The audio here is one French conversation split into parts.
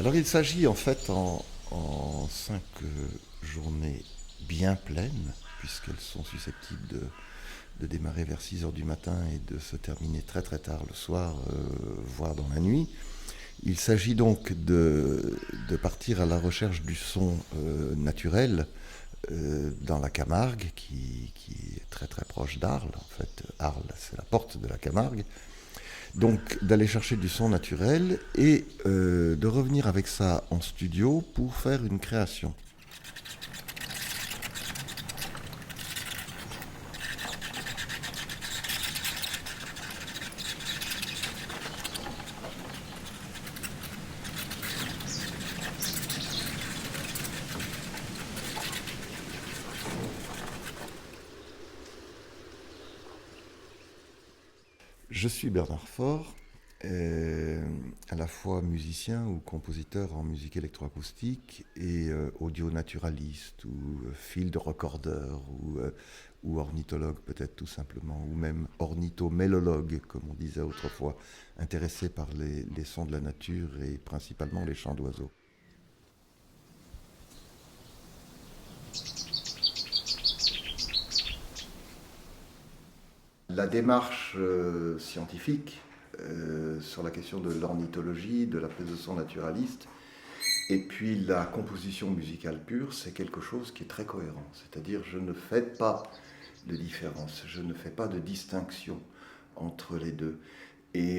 Alors il s'agit en fait en 5 journées bien pleines, puisqu'elles sont susceptibles de démarrer vers 6 heures du matin et de se terminer très très tard le soir, voire dans la nuit. Il s'agit donc de partir à la recherche du son naturel dans la Camargue, qui est très très proche d'Arles. En fait, Arles, c'est la porte de la Camargue. Donc d'aller chercher du son naturel et de revenir avec ça en studio pour faire une création. Je suis Bernard Faure, à la fois musicien ou compositeur en musique électroacoustique et audio-naturaliste ou field recorder ou ornithologue peut-être tout simplement, ou même ornithomélologue comme on disait autrefois, intéressé par les sons de la nature et principalement les chants d'oiseaux. La démarche scientifique sur la question de l'ornithologie, de la prise de son naturaliste, et puis la composition musicale pure, c'est quelque chose qui est très cohérent. C'est-à-dire, je ne fais pas de différence, je ne fais pas de distinction entre les deux. Et,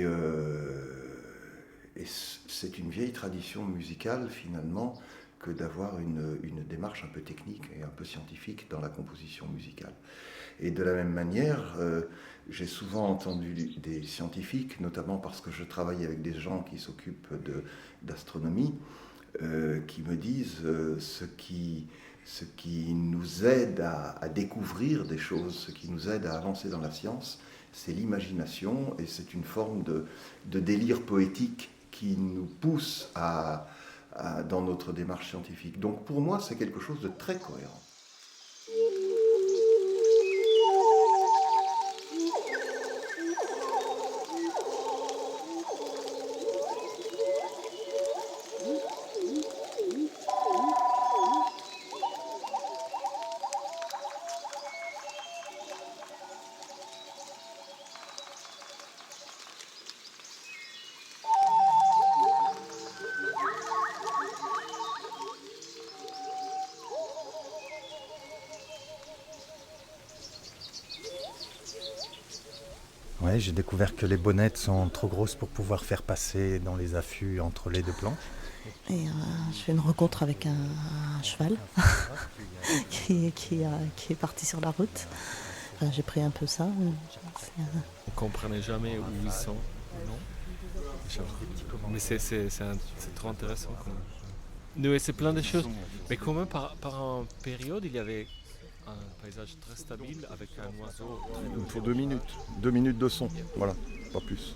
et c'est une vieille tradition musicale, finalement, que d'avoir une démarche un peu technique et un peu scientifique dans la composition musicale. Et de la même manière, j'ai souvent entendu des scientifiques, notamment parce que je travaille avec des gens qui s'occupent d'astronomie, qui me disent ce qui nous aide à découvrir des choses, ce qui nous aide à avancer dans la science, c'est l'imagination et c'est une forme de délire poétique qui nous pousse dans notre démarche scientifique. Donc pour moi, c'est quelque chose de très cohérent. Ouais, j'ai découvert que les bonnettes sont trop grosses pour pouvoir faire passer dans les affûts entre les deux planches. Et je fais une rencontre avec un cheval qui est parti sur la route. Enfin, j'ai pris un peu ça. On comprenait jamais où ils sont, non? Genre, mais c'est trop intéressant. Oui, c'est plein de choses. Mais quand même, par une période, il y avait un paysage très stable avec un oiseau. Il faut 2 minutes, 2 minutes de son, voilà, pas plus.